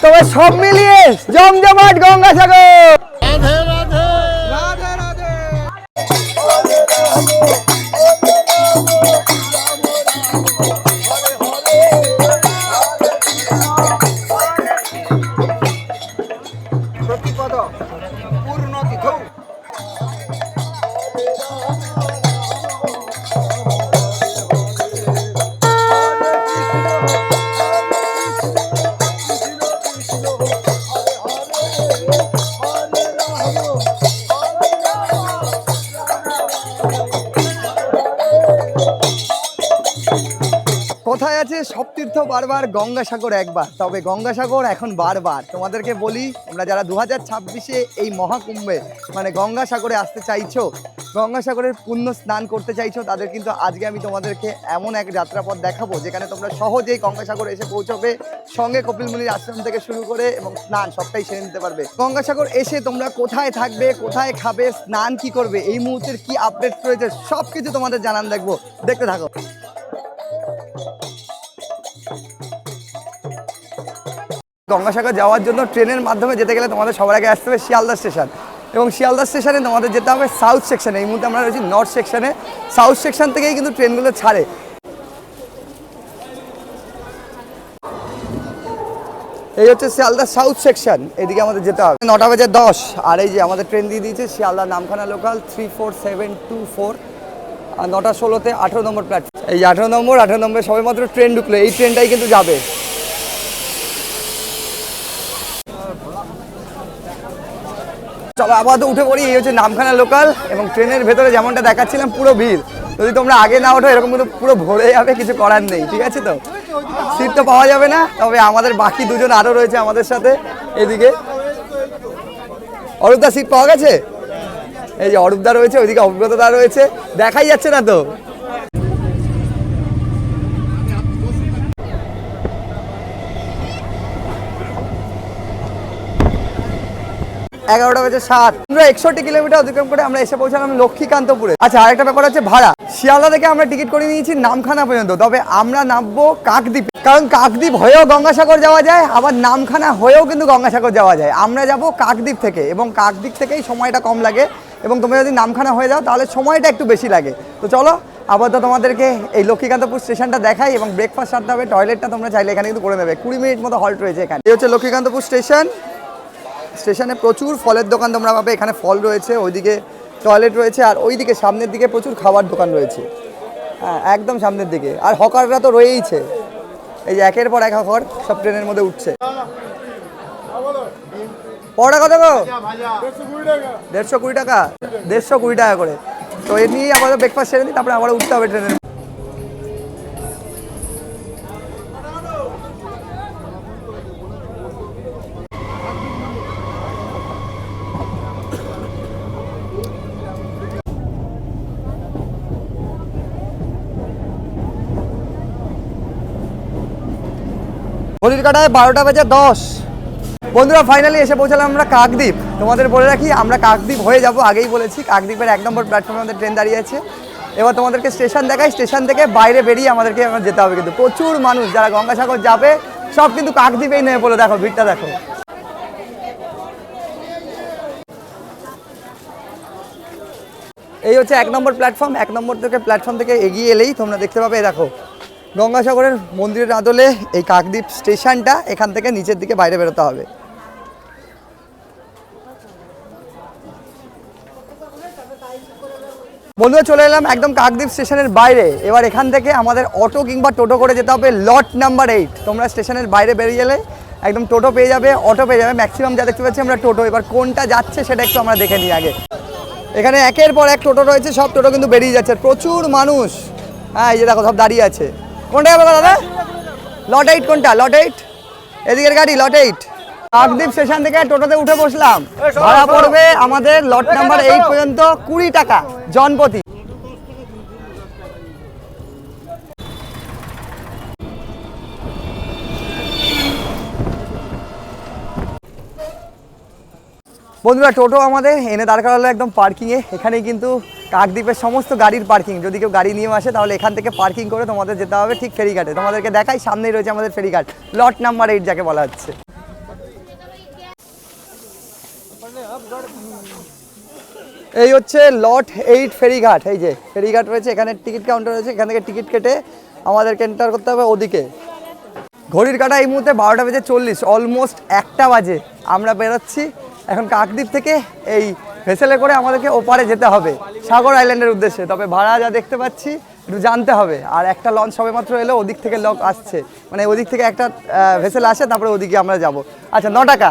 তবে সব মিলিয়ে জমজমাট গঙ্গাসাগর। রাধে রাধে রাধে রাধে। প্রতিপদ পূর্ণ তীর্থ। কোথায় আছে সব তীর্থ বারবার, গঙ্গাসাগর একবার। তবে গঙ্গাসাগর এখন বারবার। তোমাদেরকে বলি, তোমরা যারা 2026-এ এই মহাকুম্ভে মানে গঙ্গাসাগরে আসতে চাইছো, গঙ্গাসাগরের পুণ্য স্নান করতে চাইছো, তাদের কিন্তু আজকে আমি তোমাদেরকে এমন এক যাত্রাপথ দেখাবো যেখানে তোমরা সহজেই গঙ্গাসাগরে এসে পৌঁছবে। সঙ্গে কপিল মুনির আশ্রম থেকে শুরু করে এবং স্নান সবটাই সেরে নিতে পারবে। গঙ্গাসাগর এসে তোমরা কোথায় থাকবে, কোথায় খাবে, স্নান কি করবে, এই মুহূর্তের কি আপডেট রয়েছে সব কিছু তোমাদের জানান দেখবো। দেখতে থাকো। গঙ্গাসাগর যাওয়ার জন্য ট্রেনের মাধ্যমে যেতে গেলে তোমাদের সবার আগে আসতে হবে শিয়ালদা স্টেশন, এবং শিয়ালদা স্টেশনে তোমাদের যেতে হবে সাউথ সেকশনে। এই মুহূর্তে আমরা রয়েছি নর্থ সেকশনে। সাউথ সেকশন থেকেই কিন্তু ট্রেনগুলো ছাড়ে। এই হচ্ছে শিয়ালদা সাউথ সেকশন, এদিকে আমাদের যেতে হবে। 9:10, আর এই যে আমাদের ট্রেন দিয়ে দিয়েছে শিয়ালদা নামখানা লোকাল 34724, আর 9:16-তে 18 নম্বর প্ল্যাটফর্ম। এই 18 নম্বর সবে মাত্র ট্রেন ঢুকলো, এই ট্রেনটাই কিন্তু যাবে। চলো আপাতত উঠে পড়ি। এই হচ্ছে নামখানা লোকাল, এবং ট্রেনের ভেতরে যেমনটা দেখাচ্ছিলাম পুরো ভিড়। যদি তোমরা আগে না ওঠো এরকম কিন্তু পুরো ভরে যাবে, কিছু করার নেই, ঠিক আছে? তো সিট তো পাওয়া যাবে না, তবে আমাদের বাকি দুজন আরও রয়েছে আমাদের সাথে। এদিকে অরূপদা সিট পাওয়া গেছে, এই যে অরূপদা রয়েছে, ওইদিকে অভিজ্ঞতা রয়েছে, দেখাই যাচ্ছে না তো। এগারোটা বেজে 7, 61 কিলোমিটার অতিক্রম করে আমরা এসে পৌঁছালাম লক্ষ্মীকান্তপুরে। আচ্ছা, আরেকটা ব্যাপার হচ্ছে ভাড়া। শিয়ালদা থেকে আমরা টিকিট করে নিয়েছি নামখানা পর্যন্ত, তবে আমরা নামবো কাকদ্বীপ, কারণ কাকদ্বীপ হয়েও গঙ্গাসাগর যাওয়া যায়, আবার নামখানা হয়েও কিন্তু গঙ্গাসাগর যাওয়া যায়। আমরা যাব কাকদ্বীপ থেকে, এবং কাকদ্বীপ থেকেই সময়টা কম লাগে, এবং তোমরা যদি নামখানা হয়ে যাও তাহলে সময়টা একটু বেশি লাগে। তো চলো আপাতত তোমাদেরকে এই লক্ষ্মীকান্তপুর স্টেশনটা দেখাই, এবং ব্রেকফাস্ট সারতে হবে। টয়লেটটা তোমরা চাইলে এখানে কিন্তু করে নেবে, 20 মিনিট মতো হল্ট রয়েছে এখানে। এই হচ্ছে লক্ষ্মীকান্তপুর স্টেশন। স্টেশনে প্রচুর ফলের দোকান তোমরা পাবে, এখানে ফল রয়েছে, ওইদিকে টয়লেট রয়েছে, আর ওইদিকে সামনের দিকে প্রচুর খাবার দোকান রয়েছে। হ্যাঁ, একদম সামনের দিকে। আর হকাররা তো রয়েইছে, এই যে একের পর এক হকার সব ট্রেনের মধ্যে উঠছে। পড়া কত গো? 150 টাকা, 150 টাকা করে। তো এ নিয়েই আমাদের ব্রেকফাস্ট সেরে নিই, তারপরে আবার উঠতে হবে ট্রেনের। ঘড়ির কাটায় 12:10। বন্ধুরা ফাইনালি এসে পৌঁছালাম আমরা কাকদ্বীপ। তোমাদের বলে রাখি, আমরা কাকদ্বীপ হয়ে যাব, আগেই বলেছি। কাকদ্বীপের 1 নম্বর প্ল্যাটফর্মে আমাদের ট্রেন দাঁড়িয়ে আছে। এবার তোমাদেরকে স্টেশন দেখাই। স্টেশন থেকে বাইরে বেরিয়ে আমাদেরকে যেতে হবে, কিন্তু প্রচুর মানুষ যারা গঙ্গাসাগর যাবে সব কিন্তু কাকদ্বীপেই নেমে পড়লো। দেখো ভিড়টা দেখো। এই হচ্ছে 1 নম্বর প্ল্যাটফর্ম। 1 নম্বর থেকে প্ল্যাটফর্ম থেকে এগিয়ে এলেই তোমরা দেখতে পাবে, দেখো গঙ্গাসাগরের মন্দিরের আদলে এই কাকদ্বীপ স্টেশনটা। এখান থেকে নিচের দিকে বাইরে বেরোতে হবে। বন্ধুরা চলে এলাম একদম কাকদ্বীপ স্টেশনের বাইরে। এবার এখান থেকে আমাদের অটো কিংবা টোটো করে যেতে হবে লট নাম্বার 8। তোমরা স্টেশনের বাইরে বেরিয়ে গেলে একদম টোটো পেয়ে যাবে, অটো পেয়ে যাবে। ম্যাক্সিমাম যা দেখতে পাচ্ছি আমরা টোটো। এবার কোনটা যাচ্ছে সেটা একটু আমরা দেখে নিই আগে। এখানে একের পর এক টোটো রয়েছে, সব টোটো কিন্তু বেরিয়ে যাচ্ছে, প্রচুর মানুষ। হ্যাঁ, এই যে দেখো সব দাঁড়িয়ে আছে। কোনটা যাবে দাদা? লট 8 কোনটা? লট 8 এদিকের গাড়ি, লট 8। কাকদ্বীপ স্টেশন থেকে টোটোতে উঠে বসলাম। ভাড়া পড়বে আমাদের লট নাম্বার 8 পর্যন্ত 20 টাকা জনপ্রতি। বন্ধুরা টোটো আমাদের এনে দাঁড় করালো একদম পার্কিংয়ে। এখানেই কিন্তু কাকদ্বীপের সমস্ত গাড়ির পার্কিং। যদি কেউ গাড়ি নিয়ে আসে তাহলে এখান থেকে পার্কিং করে তোমাদের যেতে হবে ঠিক ফেরিঘাটে। তোমাদেরকে দেখাই, সামনেই রয়েছে আমাদের ফেরিঘাট, লট নাম্বার 8 যাকে বলা হচ্ছে। এই হচ্ছে লট 8 ফেরিঘাট। এই যে ফেরিঘাট রয়েছে, এখানে টিকিট কাউন্টার রয়েছে, এখান থেকে টিকিট কেটে আমাদেরকে এন্টার করতে হবে ওদিকে। ঘড়ির কাঁটা এই মুহূর্তে 12:40, অলমোস্ট 1টা বাজে। আমরা বেরোচ্ছি এখন কাকদ্বীপ থেকে। এই ভেসেলে করে আমাদেরকে ওপারে যেতে হবে সাগর আইল্যান্ডের উদ্দেশ্যে। তবে ভাড়া যা দেখতে পাচ্ছি একটু জানতে হবে। আর একটা লঞ্চ সবেমাত্র এলো, ওদিক থেকে লক আসছে, মানে ওদিক থেকে একটা ভেসেল আসে, তারপরে ওদিকে আমরা যাব। আচ্ছা 9 টাকা,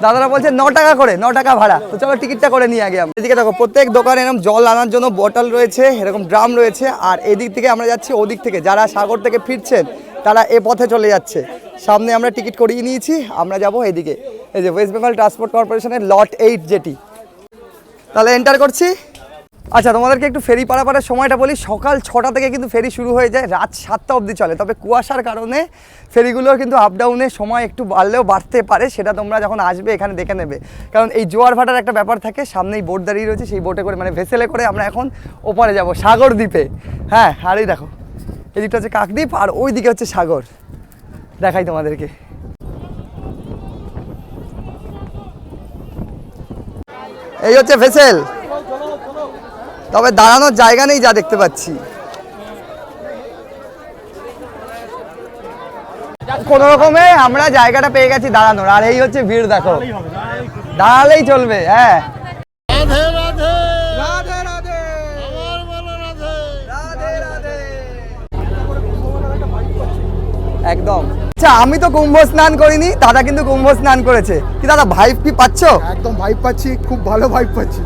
দাদারা বলছে 9 টাকা করে, 9 টাকা ভাড়া। তো চলো টিকিটটা করে নিয়ে আগে আমরা। এদিকে দেখো প্রত্যেক দোকানে এরকম জল আনার জন্য বটল রয়েছে, এরকম ড্রাম রয়েছে। আর এদিক থেকে আমরা যাচ্ছি ওদিক থেকে, যারা সাগর থেকে ফিরছেন তারা এ পথে চলে যাচ্ছে। সামনে আমরা টিকিট করিয়ে নিয়েছি, আমরা যাব এদিকে। এই যে ওয়েস্ট বেঙ্গল ট্রান্সপোর্ট কর্পোরেশনের লট 8 যেটি, তাহলে এন্টার করছি। আচ্ছা তোমাদেরকে একটু ফেরি পারাপারের সময়টা বলি। সকাল 6টা থেকে কিন্তু ফেরি শুরু হয়ে যায়, রাত 7টা অবধি চলে। তবে কুয়াশার কারণে ফেরিগুলোর কিন্তু আপ ডাউনের সময় একটু বাড়লেও বাড়তে পারে, সেটা তোমরা যখন আসবে এখানে দেখে নেবে। কারণ এই জোয়ার ভাটার একটা ব্যাপার থাকে। সামনেই বোট দাঁড়িয়ে রয়েছে, সেই বোটে করে মানে ভেসেলে করে আমরা এখন ওপারে যাব সাগর দ্বীপে। হ্যাঁ, আর এই দেখো এদিকটা হচ্ছে কাকদ্বীপ আর ওই দিকে হচ্ছে সাগর। দেখাই তোমাদেরকে। এই হচ্ছে ভেসেল, তবে দাঁড়ানোর জায়গা নেই যা দেখতে পাচ্ছি। কোনো রকমে আমরা জায়গাটা পেয়ে গেছি দাঁড়ানোর। আর এই হচ্ছে ভিড়, দেখো দাঁড়ালেই চলবে। হ্যাঁ, একদম। আচ্ছা আমি তো কুম্ভ স্নান করিনি, দাদা কিন্তু কুম্ভ স্নান করেছে। কি দাদা ভাইব কি পাচ্ছ? একদম ভাইব পাচ্ছি, খুব ভালো ভাইব পাচ্ছি।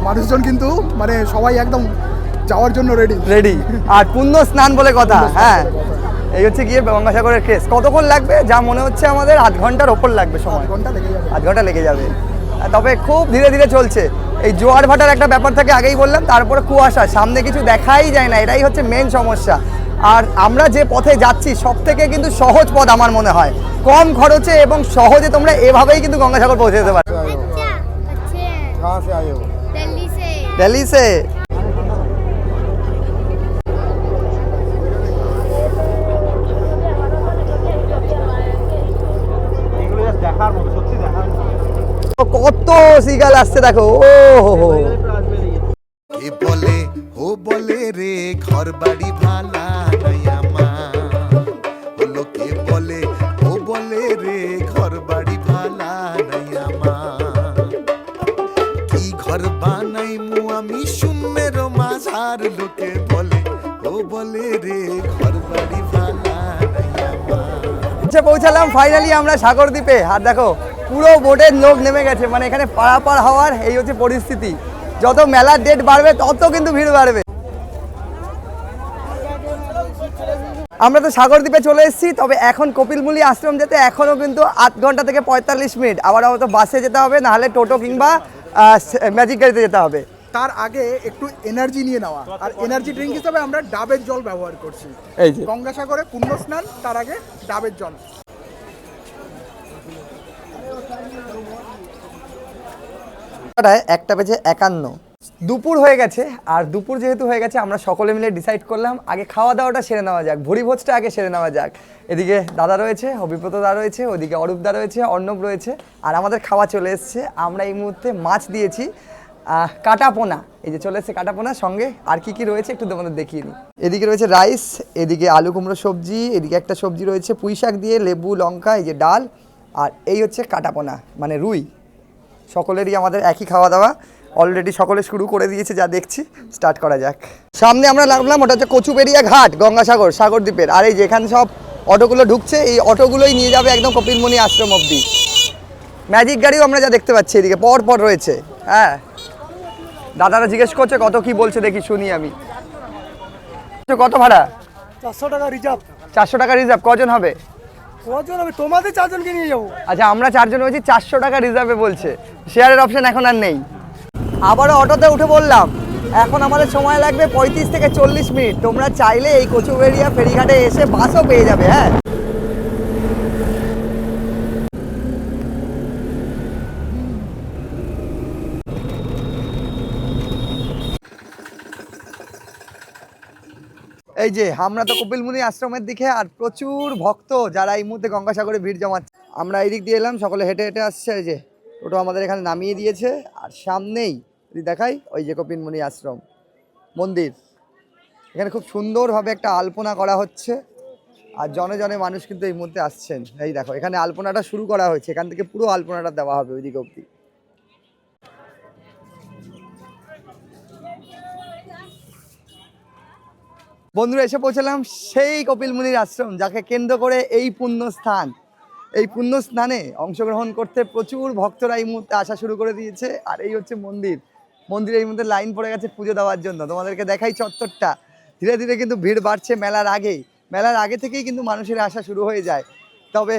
মানুষজন কিন্তু মানে সবাই একদম যাওয়ার জন্য রেডি। আর পুণ্য স্নান বলে কথা। হ্যাঁ, এই হচ্ছে গিয়ে গঙ্গাসাগরের কেস। কতক্ষণ লাগবে? যা মনে হচ্ছে আমাদের আধ ঘন্টার ওপর লাগবে সময়। আধ ঘন্টা লেগে যাবে। তবে খুব ধীরে ধীরে চলছে। এই জোয়ার ভাটার একটা ব্যাপার থাকে, আগেই বললাম। তারপরে কুয়াশা, সামনে কিছু দেখাই যায় না, এটাই হচ্ছে মেন সমস্যা। আর আমরা যে পথে যাচ্ছি সব থেকে কিন্তু সহজ পথ আমার মনে হয়, কম খরচে এবং সহজে তোমরা এভাবেই কিন্তু গঙ্গাসাগর পৌঁছে যেতে পারো। दिल्ली से। কত সিগাল আসছে দেখো। ও হো, কে বলে ও বলে রে ঘর বাড়ি ভালা নাই আমার, বলো কে বলে ও বলে রে ঘর বাড়ি ভালা নাই আমার, কি ঘর বানাই মু আমি শূন্যের মাঝার, লোকে বলে ও বলে রে ঘর বাড়ি ভালা নাই আমার। পৌঁছালাম ফাইনালি আমরা সাগর দ্বীপে। আর দেখো পুরো বোটের লোক নেমে গেছে, মানে এখানে পারাপার হওয়ার এই হচ্ছে পরিস্থিতি। যত মেলার ডেট বাড়বে তত কিন্তু ভিড় বাড়বে। আমরা তো সাগর দ্বীপে চলে এসেছি, তবে এখন কপিলমুলি আশ্রম যেতে এখনও কিন্তু 8 ঘন্টা থেকে 45 মিনিট। আবার হয়তো বাসে যেতে হবে, নাহলে টোটো কিংবা ম্যাজিক গাড়িতে যেতে হবে। তার আগে একটু এনার্জি নিয়ে নেওয়া, আর এনার্জি ড্রিঙ্ক হিসেবে আমরা ডাবের জল ব্যবহার করছি। এই যে গঙ্গাসাগরে পুণ্য স্নান, তার আগে ডাবের জল। একটা বেজে 51, দুপুর হয়ে গেছে। আর দুপুর যেহেতু হয়ে গেছে, আমরা সকলে মিলে ডিসাইড করলাম আগে খাওয়া দাওয়াটা সেরে নেওয়া যাক, ভুরিভোজটা আগে সেরে নেওয়া যাক। এদিকে দাদা রয়েছে, অভিব্রত দা রয়েছে, ওদিকে অরূপ দা রয়েছে, অর্ণব রয়েছে, আর আমাদের খাওয়া চলে এসছে। আমরা এই মুহূর্তে মাছ দিয়েছি কাটাপোনা। এই যে চলে এসছে কাটাপোনা, সঙ্গে আর কি কি রয়েছে একটু তোমাদের দেখিয়ে নিই। এদিকে রয়েছে রাইস, এদিকে আলু কুমড়ো সবজি, এদিকে একটা সবজি রয়েছে পুঁই শাক দিয়ে, লেবু লঙ্কা, এই যে ডাল, আর এই হচ্ছে কাটাপোনা মানে রুই। সকলেরই আমাদের একই খাওয়া দাওয়া। অলরেডি সকলে শুরু করে দিয়েছে, যা দেখছি। স্টার্ট করা যাক। সামনে আমরা নামলাম, ওটা হচ্ছে কচুবেড়িয়া ঘাট, গঙ্গাসাগর সাগর দ্বীপের। আর এই যেখানে সব অটোগুলো ঢুকছে, এই অটোগুলোই নিয়ে যাবে একদম কপিলমুনি আশ্রম অবধি। ম্যাজিক গাড়িও আমরা যা দেখতে পাচ্ছি এদিকে পর পর রয়েছে। হ্যাঁ, দাদারা জিজ্ঞেস করছে কত কি বলছে, দেখি শুনি আমি। কত ভাড়া? 400 টাকা রিজার্ভ। 400 টাকা রিজার্ভ। কজন হবে? কজন হবে? তোমাদের 4 জনকে নিয়ে যাবো। আচ্ছা আমরা 4 জন হয়েছি, 400 টাকা রিজার্ভে বলছে। শেয়ারের অপশন এখন আর নেই। আবারও অটোতে উঠে বললাম, এখন আমাদের সময় লাগবে 35 থেকে 40 মিনিট। তোমরা চাইলে এই কচুবেড়িয়া ফেরিঘাটে এসে বাসও পেয়ে যাবে। হ্যাঁ, এই যে আমরা তো কপিলমুনি আশ্রমের দিকে, আর প্রচুর ভক্ত যারা এই মুহূর্তে গঙ্গাসাগরে ভিড় জমাচ্ছে। আমরা এই দিক দিয়ে এলাম, সকলে হেঁটে হেঁটে আসছে। এই যে টোটো আমাদের এখানে নামিয়ে দিয়েছে। আর সামনেই যদি দেখাই ওই যে কপিলমুনি আশ্রম মন্দির, এখানে খুব সুন্দরভাবে একটা আলপনা করা হচ্ছে। আর জনে জনে মানুষ কিন্তু এই মুহূর্তে আসছেন। এই দেখো এখানে আলপনাটা শুরু করা হয়েছে, এখান থেকে পুরো আলপনাটা দেওয়া হবে ওইদিকে অব্দি। বন্ধুরা এসে পৌঁছালাম সেই কপিলমুনির আশ্রম, যাকে কেন্দ্র করে এই পুণ্য স্থান। এই পুণ্য স্নানে অংশগ্রহণ করতে প্রচুর ভক্তরা এই মুহূর্তে আসা শুরু করে দিয়েছে। আর এই হচ্ছে মন্দির, মন্দিরে এই মুহূর্তে লাইন পড়ে গেছে পুজো দেওয়ার জন্য। তোমাদেরকে দেখাই চত্বরটা, ধীরে ধীরে কিন্তু ভিড় বাড়ছে মেলার আগে থেকেই কিন্তু মানুষের আসা শুরু হয়ে যায়। তবে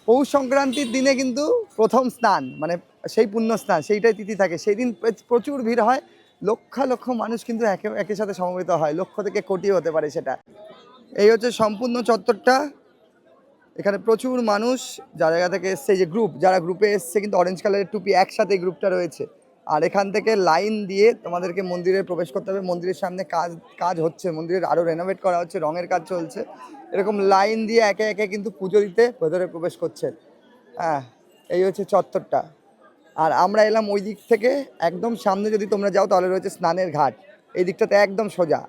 পৌষ সংক্রান্তির দিনে কিন্তু প্রথম স্নান, মানে সেই পুণ্য স্নান, সেইটাই তিথি থাকে, সেই দিন প্রচুর ভিড় হয়। লক্ষ লক্ষ মানুষ কিন্তু একের সাথে সমবেত হয়, লক্ষ থেকে কোটিও হতে পারে সেটা। এই হচ্ছে সম্পূর্ণ চত্বরটা, এখানে প্রচুর মানুষ জায়গা থেকে এসছে। এই যে গ্রুপ, যারা গ্রুপে এসছে কিন্তু অরেঞ্জ কালারের টুপি একসাথে এই গ্রুপটা রয়েছে। আর এখান থেকে লাইন দিয়ে তোমাদেরকে মন্দিরে প্রবেশ করতে হবে। মন্দিরের সামনে কাজ হচ্ছে, মন্দিরের আরও রেনোভেট করা হচ্ছে, রঙের কাজ চলছে। এরকম লাইন দিয়ে একে একে কিন্তু পুজো দিতে ভেতরে প্রবেশ করছে। হ্যাঁ, এই হচ্ছে চত্বরটা। আর আমরা এলাম ওই দিক থেকে, একদম সামনে যদি তোমরা যাও তাহলে রয়েছে স্নানের ঘাট, এই দিকটাতে একদম সোজা।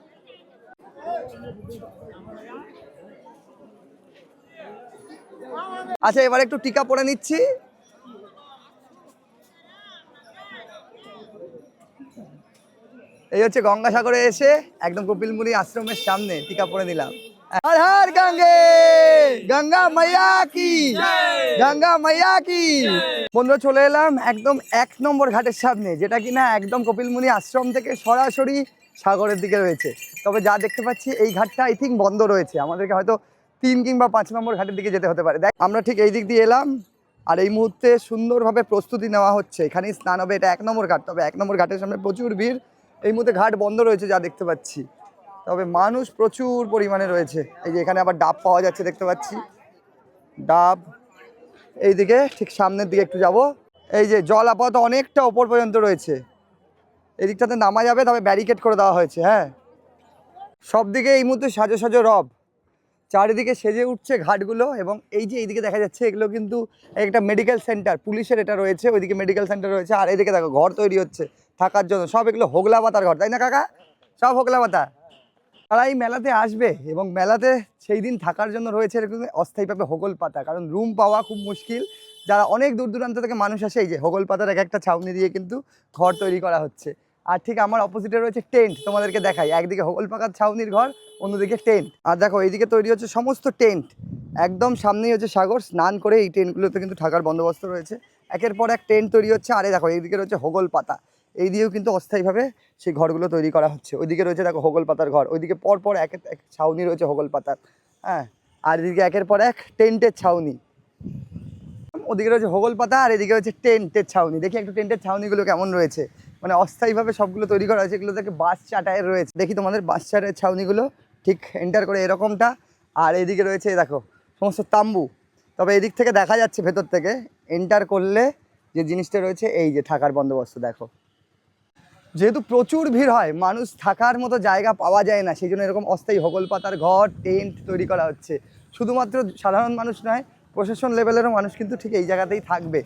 আচ্ছা, এবার একটু টিকা পরে নিচ্ছি। এই হচ্ছে গঙ্গাসাগরে এসে একদম কপিলমুনি আশ্রমের সামনে টিকা পরে নিলাম। হর হর গঙ্গে, গঙ্গা মাইয়া কি, গঙ্গা মাইয়া কি। বন্ধুরা চলে এলাম একদম 1 নম্বর ঘাটের সামনে, যেটা কিনা একদম কপিলমুনি আশ্রম থেকে সরাসরি সাগরের দিকে রয়েছে। তবে যা দেখতে পাচ্ছি এই ঘাটটা আই থিঙ্ক বন্ধ রয়েছে, আমাদেরকে হয়তো 3 কিংবা 5 নম্বর ঘাটের দিকে যেতে হতে পারে। দেখ আমরা ঠিক এই দিক দিয়ে এলাম, আর এই মুহূর্তে সুন্দরভাবে প্রস্তুতি নেওয়া হচ্ছে, এখানেই স্নান হবে। এটা 1 নম্বর ঘাট, তবে 1 নম্বর ঘাটের সামনে প্রচুর ভিড়। এই মুহূর্তে ঘাট বন্ধ রয়েছে যা দেখতে পাচ্ছি, তবে মানুষ প্রচুর পরিমাণে রয়েছে। এই যে এখানে আবার ডাব পাওয়া যাচ্ছে দেখতে পাচ্ছি, ডাব। এইদিকে ঠিক সামনের দিকে একটু যাব, এই যে জল আপাতত অনেকটা ওপর পর্যন্ত রয়েছে, এই দিকটাতে নামা যাবে, তবে ব্যারিকেড করে দেওয়া হয়েছে। হ্যাঁ, সব দিকে এই মুহূর্তে সাজো সাজো রব, চারিদিকে সেজে উঠছে ঘাটগুলো। এবং এই যে এইদিকে দেখা যাচ্ছে, এগুলো কিন্তু একটা মেডিকেল সেন্টার, পুলিশের এটা রয়েছে, ওইদিকে মেডিকেল সেন্টার রয়েছে। আর এইদিকে দেখো ঘর তৈরি হচ্ছে থাকার জন্য, সব এগুলো হোগলা পাতার ঘর, তাই না কাকা? সব হোগলা পাতা। তারা এই মেলাতে আসবে এবং মেলাতে সেই দিন থাকার জন্য রয়েছে এরকম অস্থায়ীভাবে হোগল পাতা, কারণ রুম পাওয়া খুব মুশকিল। যারা অনেক দূর দূরান্ত থেকে মানুষ আসে, এই যে হোগল পাতার একটা ছাউনি দিয়ে কিন্তু ঘর তৈরি করা হচ্ছে। আর ঠিক আমার অপোজিটে রয়েছে টেন্ট, তোমাদেরকে দেখাই। একদিকে হোগল পাতার ছাউনির ঘর, অন্যদিকে টেন্ট। আর দেখো এইদিকে তৈরি হচ্ছে সমস্ত টেন্ট, একদম সামনেই হচ্ছে সাগর। স্নান করে এই টেন্টগুলোতে কিন্তু থাকার বন্দোবস্ত রয়েছে। একের পর এক টেন্ট তৈরি হচ্ছে। আরে দেখো এইদিকে রয়েছে হোগল পাতা, এই দিয়েও কিন্তু অস্থায়ীভাবে সেই ঘরগুলো তৈরি করা হচ্ছে। ওইদিকে রয়েছে দেখো হোগল পাতার ঘর, ওইদিকে পরপর এক ছাউনি রয়েছে হোগল পাতার। হ্যাঁ, আর এদিকে একের পর এক টেন্টের ছাউনি। ওদিকে রয়েছে হোগল পাতা, আর এদিকে রয়েছে টেন্টের ছাউনি। দেখি একটু টেন্টের ছাউনিগুলো কেমন রয়েছে, মানে অস্থায়ীভাবে সবগুলো তৈরি করা হয়েছে। এগুলো থেকে বাঁশ চাটায়ের রয়েছে, দেখি তোমাদের বাঁশ চাটায়ের ছাউনিগুলো ঠিক এন্টার করে এরকমটা। আর এদিকে রয়েছে দেখো সমস্ত তাম্বু, তবে এদিক থেকে দেখা যাচ্ছে ভেতর থেকে এন্টার করলে যে জিনিসটা রয়েছে, এই যে থাকার বন্দোবস্ত দেখো। যেহেতু প্রচুর ভিড় হয়, মানুষ থাকার মতো জায়গা পাওয়া যায় না, সেই জন্য এরকম অস্থায়ী হোগল পাতার ঘর, টেন্ট তৈরি করা হচ্ছে। শুধুমাত্র সাধারণ মানুষ নয়, প্রশাসন লেভেলেরও মানুষ কিন্তু ঠিক এই জায়গাতেই থাকবে।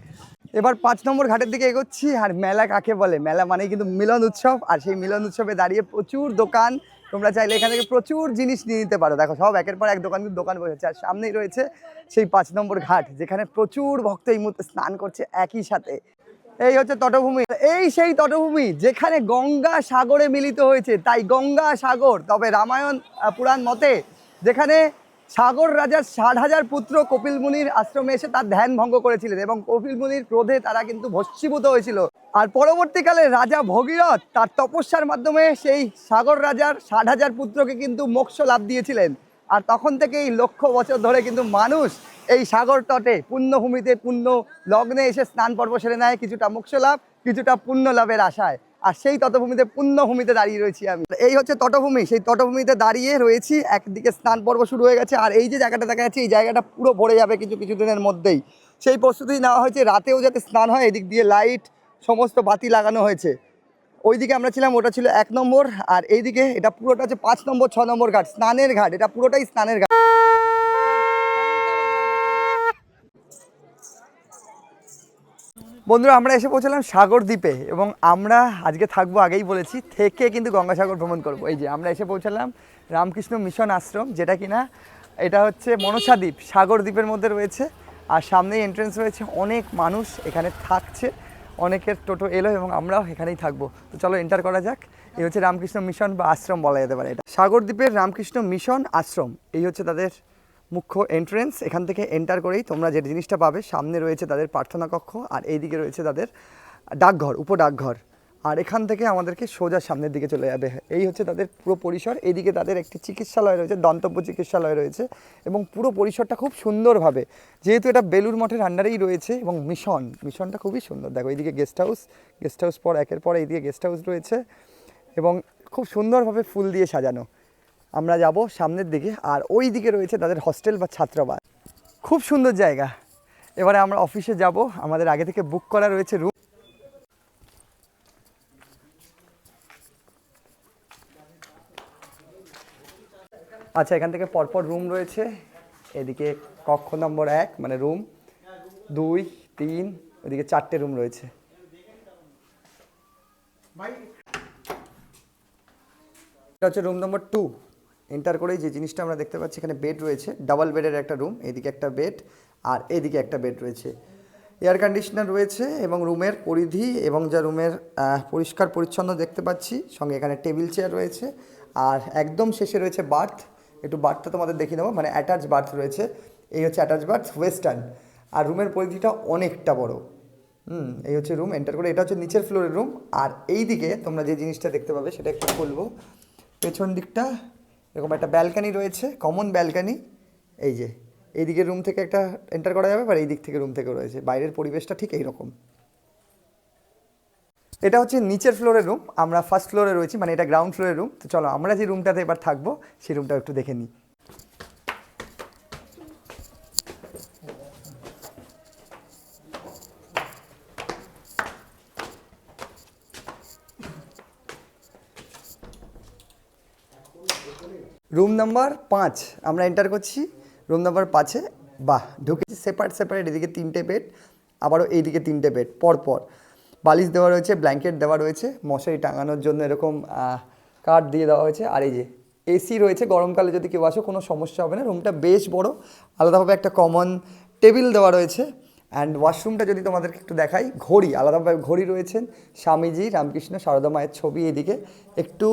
এবার 5 নম্বর ঘাটের দিকে এগোচ্ছি। আর মেলা কাকে বলে? মেলা মানেই কিন্তু মিলন উৎসব। আর সেই মিলন উৎসবে দাঁড়িয়ে প্রচুর দোকান, তোমরা চাইলে এখান থেকে প্রচুর জিনিস নিয়ে নিতে পারো। দেখো সব একের পর এক দোকান বসেছে। আর সামনেই রয়েছে সেই 5 নম্বর ঘাট, যেখানে প্রচুর ভক্ত এই মুহূর্তে স্নান করছে একই সাথে। এই হচ্ছে তটভূমি, এই সেই তটভূমি যেখানে গঙ্গা সাগরে মিলিত হয়েছে, তাই গঙ্গা সাগর। তবে রামায়ণ পুরাণ মতে যেখানে সাগর রাজার 60,000 পুত্র কপিলমুনির আশ্রমে এসে তার ধ্যান ভঙ্গ করেছিলেন এবং কপিলমুনির ক্রোধে তারা কিন্তু ভস্মীভূত হয়েছিল। আর পরবর্তীকালে রাজা ভগীরথ তার তপস্যার মাধ্যমে সেই সাগর রাজার 60,000 পুত্রকে কিন্তু মোক্ষ লাভ দিয়েছিলেন। আর তখন থেকেই লক্ষ বছর ধরে কিন্তু মানুষ এই সাগর তটে পুণ্যভূমিতে পুণ্য লগ্নে এসে স্নান পর্ব সেরে নেয়, কিছুটা মোক্ষ লাভ, কিছুটা পুণ্য লাভের আশায়। আর সেই তটভূমিতে, পুণ্যভূমিতে দাঁড়িয়ে রয়েছি আমি। এই হচ্ছে তটভূমি, সেই তটভূমিতে দাঁড়িয়ে রয়েছি। একদিকে স্নান পর্ব শুরু হয়ে গেছে, আর এই যে জায়গাটা দেখা যাচ্ছে, এই জায়গাটা পুরো ভরে যাবে কিছু দিনের মধ্যেই। সেই প্রস্তুতি নেওয়া হয়েছে, রাতেও যাতে স্নান হয়। এদিক দিয়ে লাইট, সমস্ত বাতি লাগানো হয়েছে। ওইদিকে আমরা ছিলাম, ওটা ছিল 1 নম্বর, আর এইদিকে এটা পুরোটা হচ্ছে 5 নম্বর 6 নম্বর ঘাট, স্নানের ঘাট। এটা পুরোটাই স্নানের ঘাট। বন্ধুরা আমরা এসে পৌঁছলাম সাগর দ্বীপে এবং আমরা আজকে থাকবো আগেই বলেছি থেকে কিন্তু গঙ্গাসাগর ভ্রমণ করব। এই যে আমরা এসে পৌঁছালাম রামকৃষ্ণ মিশন আশ্রম, যেটা কিনা এটা হচ্ছে মনসা দ্বীপ সাগর দ্বীপের মধ্যে রয়েছে। আর সামনেই এন্ট্রেন্স রয়েছে, অনেক মানুষ এখানে থাকছে, অনেকের টোটো এলো এবং আমরাও এখানেই থাকবো। তো চলো এন্টার করা যাক। এই হচ্ছে রামকৃষ্ণ মিশন বা আশ্রম বলা যেতে পারে। এটা সাগর দ্বীপের রামকৃষ্ণ মিশন আশ্রম, এই হচ্ছে তাদের মুখ্য এন্ট্রেন্স। এখান থেকে এন্টার করেই তোমরা যে জিনিসটা পাবে, সামনে রয়েছে তাদের প্রার্থনা কক্ষ আর এইদিকে রয়েছে তাদের ডাকঘর, উপডাকঘর। আর এখান থেকে আমাদেরকে সোজা সামনের দিকে চলে যাবে। এই হচ্ছে তাদের পুরো পরিসর। এইদিকে তাদের একটি চিকিৎসালয় রয়েছে, দন্তব্য চিকিৎসালয় রয়েছে এবং পুরো পরিসরটা খুব সুন্দরভাবে, যেহেতু এটা বেলুর মঠের আন্ডারেই রয়েছে এবং মিশনটা খুবই সুন্দর। দেখো এইদিকে গেস্ট হাউস পর একের পর এইদিকে গেস্ট হাউস রয়েছে এবং খুব সুন্দরভাবে ফুল দিয়ে সাজানো। আমরা যাব সামনের দিকে আর ওই দিকে রয়েছে তাদের হস্টেল বা ছাত্রাবাস। খুব সুন্দর জায়গা। এবারে আমরা অফিসে যাব, আমাদের আগে থেকে বুক করা রয়েছে রুম। আচ্ছা, এখান থেকে পরপর রুম রয়েছে। এদিকে কক্ষ নম্বর 1 মানে রুম 2, 3, ওইদিকে 4টে রুম রয়েছে। এটা হচ্ছে রুম নম্বর 2। এন্টার করেই যে জিনিসটা আমরা দেখতে পাচ্ছি, এখানে বেড রয়েছে, ডাবল বেডের একটা রুম। এদিকে একটা বেড আর এদিকে একটা বেড রয়েছে। এয়ার কন্ডিশনার রয়েছে এবং রুমের পরিধি এবং যা রুমের পরিষ্কার পরিচ্ছন্ন দেখতে পাচ্ছি। সঙ্গে এখানে টেবিল চেয়ার রয়েছে আর একদম শেষে রয়েছে বার্থ। একটু বার্থটা তোমাদের দেখিয়ে দেবো, মানে অ্যাটাচ বার্থ রয়েছে। এই হচ্ছে অ্যাটাচ বার্থ, ওয়েস্টার্ন। আর রুমের পরিধিটা অনেকটা বড়। এই হচ্ছে রুম। এন্টার করে এটা হচ্ছে নিচের ফ্লোরের রুম। আর এই দিকে তোমরা যে জিনিসটা দেখতে পাবে সেটা একটু বলবো। পেছন দিকটা এরকম একটা ব্যালকানি রয়েছে, কমন ব্যালকানি। এই যে এইদিকে রুম থেকে একটা এন্টার করা যাবে, আর এই দিক থেকে রুম থেকেও রয়েছে। বাইরের পরিবেশটা ঠিক এইরকম। এটা হচ্ছে নিচের ফ্লোরের রুম, আমরা ফার্স্ট ফ্লোরে রয়েছি, মানে এটা গ্রাউন্ড ফ্লোরের রুম। তো চলো আমরা যে রুমটাতে এবার থাকবো সেই রুমটা একটু দেখে নিই। রুম নাম্বার 5 আমরা এন্টার করছি। রুম নাম্বার 5-এ বাহ ঢুকেছি। সেপারেট এদিকে 3টে বেড, আবারও এইদিকে 3টে বেড পরপর। বালিশ দেওয়া রয়েছে, ব্ল্যাঙ্কেট দেওয়া রয়েছে, মশারি টাঙানোর জন্য এরকম কাঠ দিয়ে দেওয়া হয়েছে। আর এই যে এসি রয়েছে, গরমকালে যদি কেউ আসো কোনো সমস্যা হবে না। রুমটা বেশ বড়। আলাদাভাবে একটা কমন টেবিল দেওয়া রয়েছে। অ্যান্ড ওয়াশরুমটা যদি তোমাদেরকে একটু দেখাই, ঘড়ি, আলাদাভাবে ঘড়ি রয়েছেন, স্বামীজি রামকৃষ্ণ সারদা মায়ের ছবি। এদিকে একটু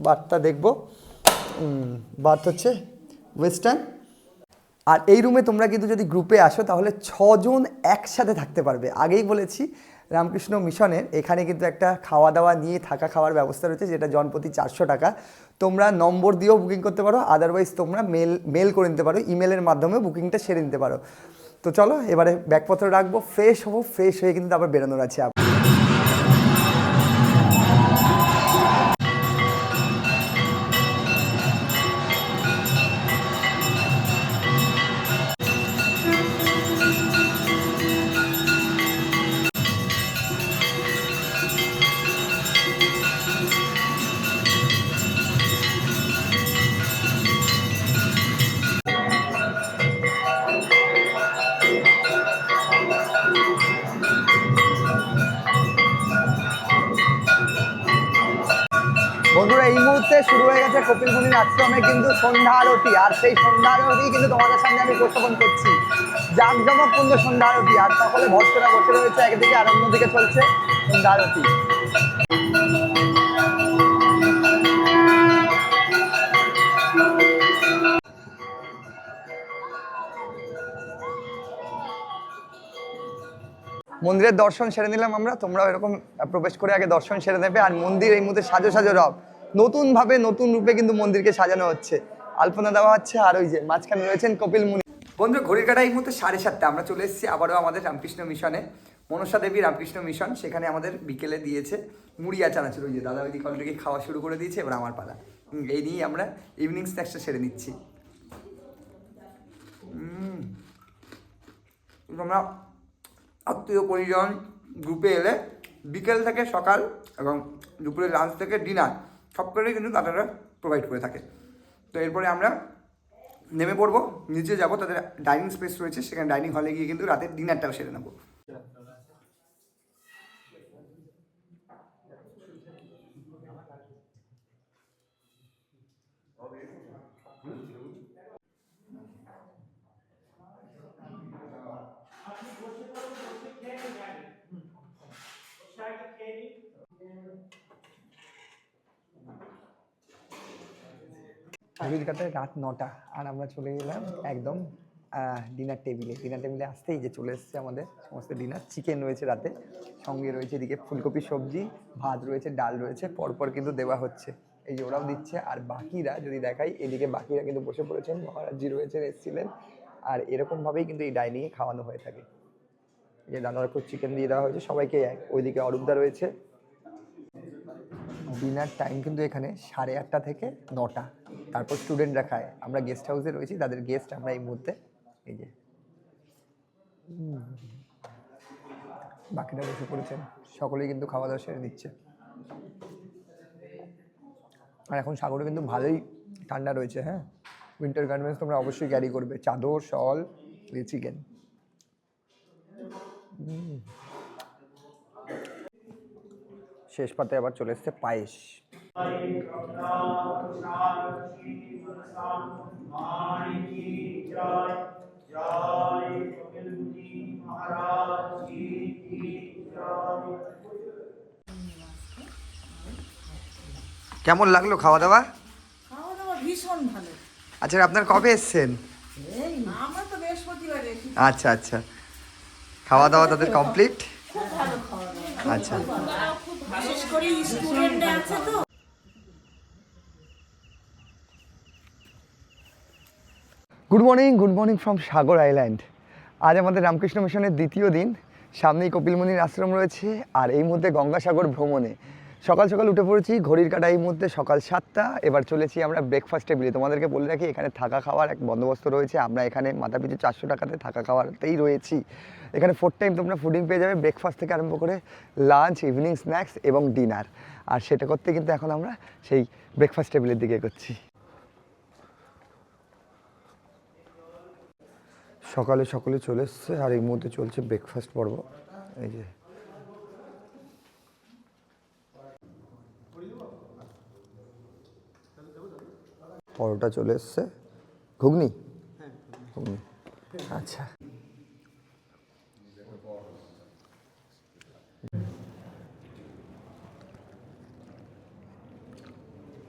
বার্তা দেখবো। বার্থ হচ্ছে ওয়েস্টার্ন। আর এই রুমে তোমরা কিন্তু যদি গ্রুপে আসো তাহলে 6 জন একসাথে থাকতে পারবে। আগেই বলেছি রামকৃষ্ণ মিশনের এখানে কিন্তু একটা খাওয়া দাওয়া নিয়ে থাকা খাওয়ার ব্যবস্থা রয়েছে, যেটা জনপ্রতি 400 টাকা। তোমরা নম্বর দিয়েও বুকিং করতে পারো, আদারওয়াইজ তোমরা মেল করে নিতে পারো, ইমেলের মাধ্যমে বুকিংটা সেরে নিতে পারো। তো চলো এবারে ব্যাগপত্র রাখবো, ফ্রেশ হবো, ফ্রেশ হয়ে কিন্তু তারপর বেরোনোর আছে। বন্ধুরা এই মুহূর্তে শুরু হয়ে গেছে কপিল মুনির আশ্রমে কিন্তু সন্ধ্যা আরতি। আর সেই সন্ধ্যা আরতি কিন্তু তোমাদের সামনে আমি উপস্থাপন করছি। জাঁকজমকপূর্ণ সন্ধ্যা আরতি। আর সকলে ভক্তরা বসে রয়েছে একদিকে, আর অন্যদিকে চলছে সন্ধ্যা আরতি। মন্দিরের দর্শন সেরে নিলাম আমরা। তোমরাও এরকম প্রবেশ করে আগে দর্শন সেরে নেবে। আর মন্দির এই মুহূর্তে সাজো রব, নতুনভাবে নতুন রূপে কিন্তু মন্দিরকে সাজানো হচ্ছে, আলপনা দেওয়া হচ্ছে। আর ওই যে মাঝখানে রয়েছেন কপিল মুনি। বন্ধু ঘড়ির কাঁটা এই মুহূর্তে 7:30। আমরা চলে এসেছি আবারও আমাদের রামকৃষ্ণ মিশনে, মনসা দেবী রামকৃষ্ণ মিশন। সেখানে আমাদের বিকেলে দিয়েছে মুড়ি আর চানাচুর। ওই যে দাদা ওইদিকে অলরেডি খাওয়া শুরু করে দিয়েছে, এবার আমার পালা। এই নিয়েই আমরা ইভিনিং স্ন্যাক্সটা সেরে নিচ্ছি। আমরা আত্মীয় পরিজন গ্রুপে এলে বিকেল থেকে সকাল এবং দুপুরে লাঞ্চ থেকে ডিনার সবকটাই কিন্তু তারা প্রোভাইড করে থাকে। তো এরপরে আমরা নেমে পড়বো, নিচে যাব, তাদের ডাইনিং স্পেস রয়েছে, সেখানে ডাইনিং হলে গিয়ে কিন্তু রাতের ডিনারটাও সেরে নেবো। ঘড়ির কাঁটায় রাত 9টা আর আমরা চলে গেলাম একদম ডিনার টেবিলে আসতেই যে চলে এসেছে আমাদের সমস্ত ডিনার। চিকেন রয়েছে রাতে, সঙ্গে রয়েছে এদিকে ফুলকপি সবজি, ভাত রয়েছে, ডাল রয়েছে, পরপর কিন্তু দেওয়া হচ্ছে। এই যে ওরাও দিচ্ছে, আর বাকিরা যদি দেখাই এদিকে বাকিরা কিন্তু বসে পড়েছেন, মহারাজজি রয়েছেন, এসেছিলেন। আর এরকমভাবেই কিন্তু এই ডাইনিংয়ে খাওয়ানো হয়ে থাকে। এই যে দাদার খুব চিকেন দিয়ে দেওয়া হয়েছে সবাইকে। ওইদিকে অরূপদা রয়েছে। ডিনার টাইম কিন্তু এখানে 8:30 থেকে 9টা, তারপর স্টুডেন্টরা খায়। আমরা গেস্ট হাউসে রয়েছি, তাদের গেস্ট আমরা এই মুহূর্তে। এই যে বাকিরা বসে পড়েছেন, সকলেই কিন্তু খাওয়া দাওয়া সেরে দিচ্ছে। আর এখন সাগরে কিন্তু ভালোই ঠান্ডা রয়েছে। হ্যাঁ, উইন্টার গার্মেন্টস তোমরা অবশ্যই ক্যারি করবে, চাদর, শল, চিকেন। শেষ পাতে আবার চলে এসছে পায়েস। কেমন লাগলো খাওয়া দাওয়া? খাওয়া দাওয়া ভীষণ ভালো। আচ্ছা, আপনার কবে এসছেন? এই আমরা তো বৃহস্পতিবার এসেছি। আচ্ছা আচ্ছা, খাওয়া দাওয়া তাদের কমপ্লিট? খুব ভালো খাওয়া দাওয়া। আচ্ছা, বিশেষ করে স্টুডেন্টরা আছে তো। Good morning from Sagar island. আজ আমাদের রামকৃষ্ণ মিশনের দ্বিতীয় দিন। সামনেই কপিলমুনির আশ্রম রয়েছে, আর এই মুহূর্তে গঙ্গাসাগর ভ্রমণে সকাল সকাল উঠে পড়েছি। ঘড়ির কাঁটা এই মুহূর্তে সকাল 7টা। এবার চলেছি আমরা ব্রেকফাস্ট টেবিলে। তোমাদেরকে বলে রাখি, এখানে থাকা খাওয়ার এক বন্দোবস্ত রয়েছে। আমরা এখানে মাথাপিছু 400 টাকাতে থাকা খাওয়াতেই রয়েছি। এখানে 4 টাইম তোমরা ফুডিং পেয়ে যাবে, ব্রেকফাস্ট থেকে আরম্ভ করে লাঞ্চ, ইভিনিং স্ন্যাক্স এবং ডিনার। আর সেটা করতে কিন্তু এখন আমরা সেই ব্রেকফাস্ট টেবিলের দিকে এগোচ্ছি। সকালে সকলে চলে এসছে, আর এই মুহূর্তে চলছে ব্রেকফাস্ট পর্ব। এই যে পরোটা চলে এসছে, ঘুগনি। আচ্ছা,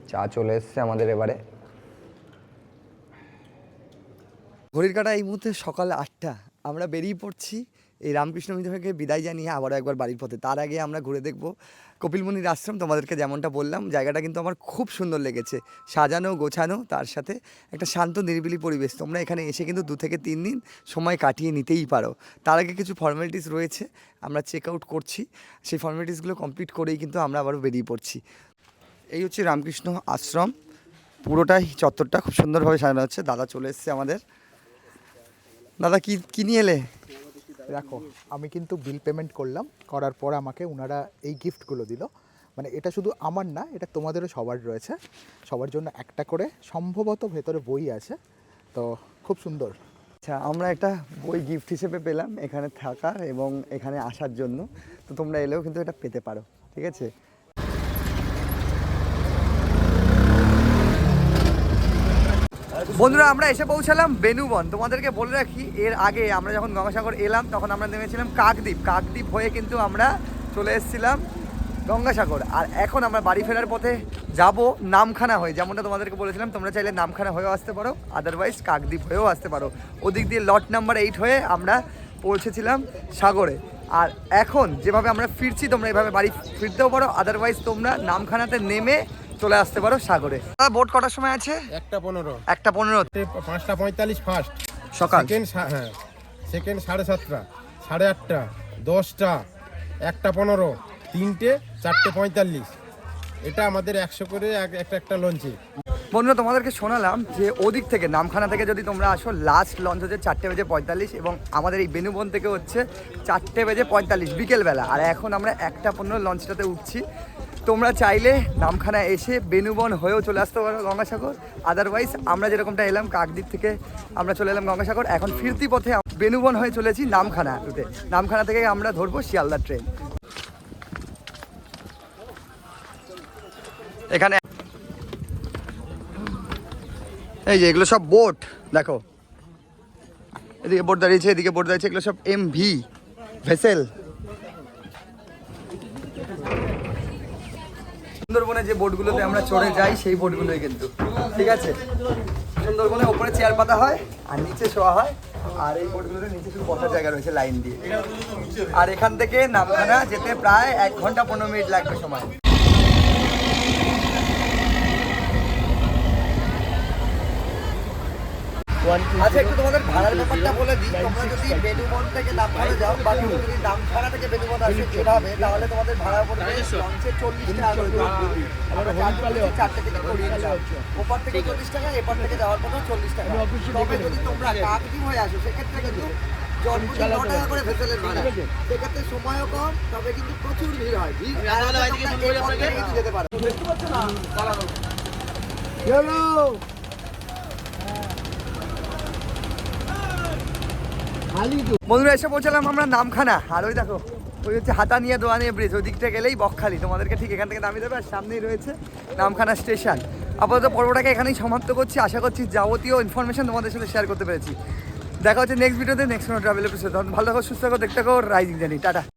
চা চলে এসছে আমাদের এবারে। ঘড়ির কাঁটা এই মুহূর্তে সকাল 8টা। আমরা বেরিয়ে পড়ছি এই রামকৃষ্ণ মিশন থেকে বিদায় জানিয়ে আবারও একবার বাড়ির পথে। তার আগে আমরা ঘুরে দেখব কপিলমুনির আশ্রম। তোমাদেরকে যেমনটা বললাম, জায়গাটা কিন্তু আমার খুব সুন্দর লেগেছে, সাজানো গোছানো, তার সাথে একটা শান্ত নিরিবিলি পরিবেশ। তোমরা এখানে এসে কিন্তু 2 থেকে 3 দিন সময় কাটিয়ে নিতেই পারো। তার আগে কিছু ফর্মালিটিস রয়েছে, আমরা চেক আউট করছি। সেই ফর্মালিটিসগুলো কমপ্লিট করেই কিন্তু আমরা আবারও বেরিয়ে পড়ছি। এই হচ্ছে রামকৃষ্ণ আশ্রম, পুরোটাই চত্বরটা খুব সুন্দরভাবে সাজানো হচ্ছে। দাদা চলে এসছে আমাদের। দাদা কি নিয়ে এলে? দেখো, আমি কিন্তু বিল পেমেন্ট করলাম, করার পর আমাকে ওনারা এই গিফটগুলো দিল। মানে এটা শুধু আমার না, এটা তোমাদেরও সবার রয়েছে, সবার জন্য একটা করে। সম্ভবত ভেতরে বই আছে, তো খুব সুন্দর। আচ্ছা, আমরা একটা বই গিফট হিসেবে পেলাম এখানে থাকার এবং এখানে আসার জন্য। তো তোমরা এলেও কিন্তু এটা পেতে পারো, ঠিক আছে? বন্ধুরা, আমরা এসে পৌঁছালাম বেনুবন। তোমাদেরকে বলে রাখি, এর আগে আমরা যখন গঙ্গাসাগর এলাম তখন আমরা নেমেছিলাম কাকদ্বীপ হয়ে কিন্তু আমরা চলে এসেছিলাম গঙ্গাসাগর। আর এখন আমরা বাড়ি ফেরার পথে যাব নামখানা হয়ে। যেমনটা তোমাদেরকে বলেছিলাম, তোমরা চাইলে নামখানা হয়েও আসতে পারো, আদারওয়াইজ কাকদ্বীপ হয়েও আসতে পারো। ওদিক দিয়ে লট নাম্বার 8 হয়ে আমরা পৌঁছেছিলাম সাগরে। আর এখন যেভাবে আমরা ফিরছি, তোমরা এভাবে বাড়ি ফিরতেও পারো, আদারওয়াইজ তোমরা নামখানাতে নেমে চলে আসতে পারো সাগরে। বোট কটার সময় আছে? 1:15 1:15 5:45 ফার্স্ট সকাল। সেকেন্ড 7:30 8:30 10টা 1:15 3টে 4:45। এটা আমাদের 100 করে একটা লঞ্চে। বন্ধুরা, তোমাদেরকে শোনালাম যে ওদিক থেকে নামখানা থেকে যদি তোমরা আসো, লাস্ট লঞ্চ হচ্ছে 4:45 এবং আমাদের এই বেনুবন থেকে হচ্ছে 4:45 বিকেলবেলা। আর এখন আমরা 1:15 লঞ্চটাতে উঠছি। তোমরা চাইলে নামখানা এসে বেনুবন হয়েও চলে আসতে পারো গঙ্গাসাগর, আদারওয়াইজ আমরা যেরকমটা এলাম কাকদ্বীপ থেকে আমরা চলে এলাম গঙ্গাসাগর। এখন ফিরতি পথে বেনুবন হয়ে চলেছি নামখানা রুটে। নামখানা থেকে আমরা ধরবো শিয়ালদা ট্রেন। এখানে এই যে এগুলো সব বোট, দেখো এদিকে বোট দাঁড়িয়েছে, এদিকে বোট দাঁড়িয়েছে, এগুলো সব MV ভেসেল। সুন্দরবনে যে বোটগুলোতে আমরা চড়ে যাই সেই বোটগুলোই কিন্তু, ঠিক আছে। সুন্দরবনে ওপরে চেয়ার পাতা হয় আর নিচে শোয়া হয়, আর এই বোটগুলোতে নিচে শুধু বসার জায়গা রয়েছে লাইন দিয়ে। আর এখান থেকে নামখানা যেতে প্রায় 1 ঘন্টা 15 মিনিট লাগবে সময়। আচ্ছা, একটু তোমাদের ভাড়ার ব্যাপারটা বলে দিই। তোমরা যদি বেনুবন থেকে নামখানা যাও বা তুমি যদি নামখানা থেকে বেনুবন আসো সেভাবে, তাহলে তোমাদের ভাড়া পড়বে লঞ্চে 40 টাকা করে। আমরা 4টে থেকে করিয়ে দিলাম, ওপার থেকে 40 টাকা, এপার থেকে যাওয়ার পথে 40 টাকা। তবে যদি তোমরা কাকদ্বীপ হয়ে আসো সেক্ষেত্রে কিন্তু জনপ্রতি 9 টাকা করে ভেসেলের ভাড়া। সেক্ষেত্রে সময়ও কম, তবে কিন্তু প্রচুর ভিড় হয়। ভিড় যেতে পারো। দেখতে পাচ্ছ না বন্ধুরা, এসে পৌঁছালাম আমরা নামখানা। আর ওই দেখো, ওই হচ্ছে হাতানিয়া দোয়ানিয়া ব্রিজ, ওই দিকটা গেলেই বকখালি। তোমাদেরকে ঠিক এখান থেকে নামিয়ে দেবে, আর সামনেই রয়েছে নামখানা স্টেশন। আপাতত পর্বটাকে এখানেই সমাপ্ত করছি। আশা করছি যাবতীয় ইনফরমেশন তোমাদের সাথে শেয়ার করতে পেরেছি। দেখা হচ্ছে নেক্সট ভিডিওতে, নেক্সট কোনো ট্রাভেল এপিসোড। ভালো থাকো, সুস্থ থাকো, দেখতে থাকো রাইজিং জার্নি। টাটা।